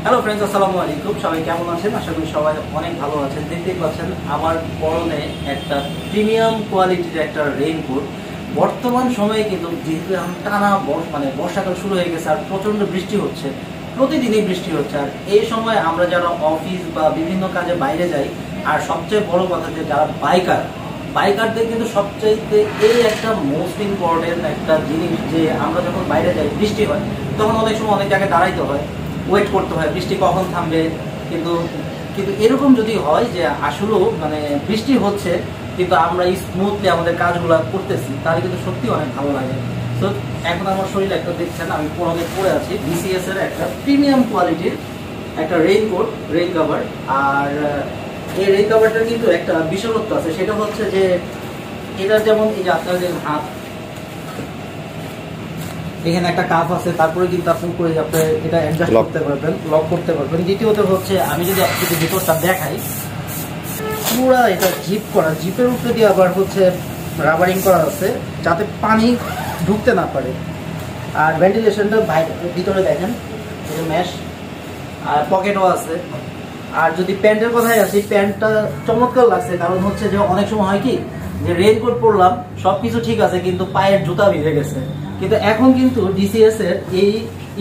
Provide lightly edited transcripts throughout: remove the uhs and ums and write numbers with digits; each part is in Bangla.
হ্যালো ফ্রেন্ডস, আসসালামু আলাইকুম। সবাই কেমন আছেন? আশা করি সবাই অনেক ভালো আছেন। দেখতেই পাচ্ছেন আমার পরনে একটা প্রিমিয়াম কোয়ালিটির একটা রেইনকোট। বর্তমান সময়ে কিন্তু যেহেতু এখন টানা বর্ষাকাল শুরু হয়ে গেছে আর প্রচণ্ড বৃষ্টি হচ্ছে, প্রতিদিনই বৃষ্টি হচ্ছে। আর এই সময় আমরা যারা অফিস বা বিভিন্ন কাজে বাইরে যাই, আর সবচেয়ে বড় কথা যে যারা বাইকারদের কিন্তু সবচাইতে এই একটা মোস্ট ইম্পর্টেন্ট একটা জিনিস যে আমরা যখন বাইরে যাই, বৃষ্টি হয়, তখন অনেক সময় অনেক জায়গায় দাঁড়াইতে হয়, ওয়েট করতে হয় বৃষ্টি কখন থামবে। কিন্তু কিন্তু এরকম যদি হয় যে আসলেও বৃষ্টি হচ্ছে কিন্তু আমরা স্মুথলি আমাদের কাজগুলো করতেছি, তাহলে কিন্তু সত্যি অনেক ভালো লাগে। তো এখন আমার শরীর একটা দেখছেন, আমি পরে আছি বিসিএস এর একটা প্রিমিয়াম কোয়ালিটির একটা রেইন কভার। আর এই রেইন কভারটার কিন্তু একটা বিশেষত্ব আছে, সেটা হচ্ছে যে এটা যেমন এই যে আপনার যে হাত, এখানে একটা কাপ আছে, তারপরে কিন্তু আপনি করে আপনি এটা অ্যাডজাস্ট করতে পারবেন, লক করতে পারবেন। দ্বিতীয়ত হচ্ছে আমি যদি আপনাকে ভিতরটা দেখাই, পুরা এটা জিপের উপরে দিয়ে আবার হচ্ছে রাবারিং করা আছে যাতে পানি ঢুকতে না পারে। আর ভেন্টিলেশনটা ভিতরে দেখেন, এই ম্যাশ, আর পকেটও আছে। আর যদি প্যান্টের কথাই আসি, প্যান্টটা চমৎকার লাগছে, কারণ হচ্ছে যে অনেক সময় হয় কি যে রেইনকোট পরলাম, সবকিছু ঠিক আছে, কিন্তু পায়ের জুতা ভিজে গেছে। কিন্তু এখন কিন্তু ডিসিএস এর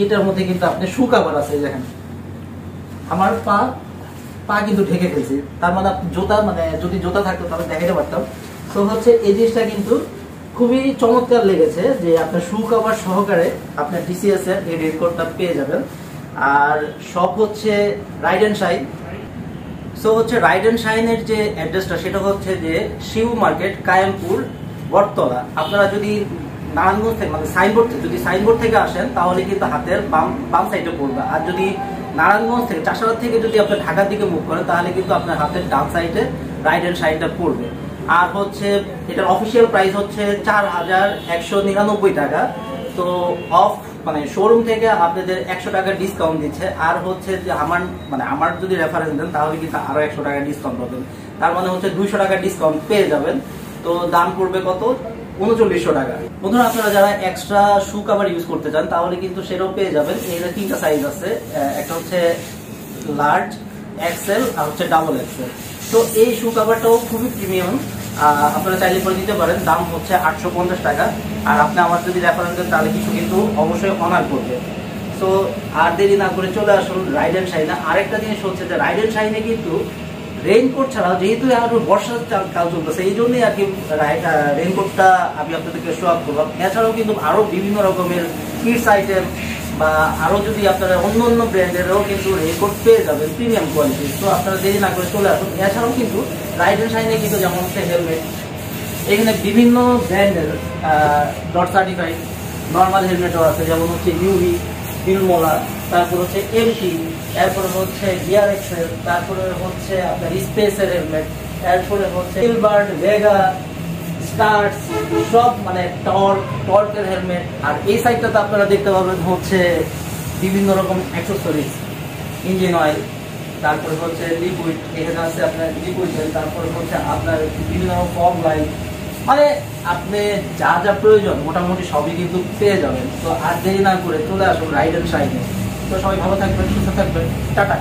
এটার মধ্যে কিন্তু আপনি শু কভার আছে। দেখেন আমার পা কিন্তু ঢেকে ফেলছি, তার মানে জুতা যদি জুতা থাকতো তাহলে দেখাতে পারতাম। তো হচ্ছে এই জিনিসটা কিন্তু খুবই চমৎকার লেগেছে যে আপনার শু কভার সহকারে আপনার ডিসিএস এর এই রেইনকোটটা পেয়ে যাবেন। আর সব হচ্ছে রাইড অ্যান্ড শাইন। সো হচ্ছে রাইড অ্যান্ড শাইনের যে অ্যাড্রেসটা, সেটা হচ্ছে যে শিউ মার্কেট, কায়েমপুর, বটতলা। আপনারা যদি নারায়ণগঞ্জ থেকে সাইনবোর্ড থেকে আসেন, তাহলে কিন্তু হাতের বাম সাইডে পড়বে। আর যদি নারায়ণগঞ্জ থেকে, চাষাবাদ থেকে যদি আপনি ঢাকার দিকে মুভ করেন, তাহলে কিন্তু আপনার হাতের ডান সাইডে রাইড অ্যান্ড শাইনটা পড়বে। আর হচ্ছে এটার অফিসিয়াল প্রাইস হচ্ছে 4199 টাকা। তো অফ শোরুম থেকে আপনাদের 100 টাকা ডিসকাউন্ট দিচ্ছে। আর হচ্ছে যে আমার যদি রেফারেন্স দেন, তাহলে কিন্তু আরো 100 টাকা ডিসকাউন্ট পাবেন। তার মানে হচ্ছে 200 টাকা ডিসকাউন্ট পেয়ে যাবেন। তো দাম পড়বে কত? 3900 টাকা। বন্ধুরা, আপনারা যারা এক্সট্রা শু কভার ইউজ করতে চান, তাহলে কিন্তু সেটাও পেয়ে যাবেন। এর 3টা সাইজ আছে, একটা হচ্ছে লার্জ, এক্সেল, আর হচ্ছে ডাবল এক্সেল। তো এই শু কভারটাও খুবই প্রিমিয়াম, আপনারা চাইলে করে দিতে পারেন। দাম হচ্ছে 850 টাকা। আর আপনি আমার যদি রেফারেন্স দেন, তাহলে কিছু কিন্তু অবশ্যই অনার করবে। সো আর দেরি না করে চলে আসুন রাইড অ্যান্ড শাইনে। আরেকটা জিনিস হচ্ছে যে রাইড অ্যান্ড শাইনে কিন্তু রেইনকোট ছাড়াও, যেহেতু আরো বর্ষার কাল চলতেছে, এই জন্যই আর কি রেইনকোটটা আমি আপনাদেরকে শো আপ করলাম। এছাড়াও কিন্তু আরো বিভিন্ন রকমের কিডস আইটেম বা আরো যদি আপনারা অন্য অন্য ব্র্যান্ডেরও কিন্তু রেইনকোট পেয়ে যাবেন প্রিমিয়াম কোয়ালিটি। তো আপনারা দেরি না করে চলে আসুন। এছাড়াও কিন্তু রাইড অ্যান্ড শাইনে কিন্তু যেমন হচ্ছে হেলমেট, এখানে বিভিন্ন ব্র্যান্ডের ডট সার্টিফাইড নর্মাল হেলমেটও আছে, যেমন হচ্ছে ইউভি, বিলমোলা, তারপর হচ্ছে এমটি, এরপরে হচ্ছে গিয়ার এক্সেল, তারপরে হচ্ছে আপনার স্পেসের হেলমেট, এরপরে হচ্ছে সিলবার্ড, ভেগা, স্টার্স, সব টর্কের হেলমেট। আর এই সাইডটাতে আপনারা দেখতে পাবেন হচ্ছে বিভিন্ন রকম অ্যাক্সেসরিজ, ইঞ্জিন অয়েল, তারপরে হচ্ছে লিকুইড, এখানে আছে আপনার লিকুইড, তারপরে হচ্ছে আপনার বিভিন্ন ফগ লাইট, আপনি যা যা প্রয়োজন মোটামুটি সবই কিন্তু পেয়ে যাবেন। তো আর দেরি না করে চলে আসুন রাইড অ্যান্ড শাইনে। তো সবাই ভালো থাকবেন, সুস্থ থাকবেন, টাটা।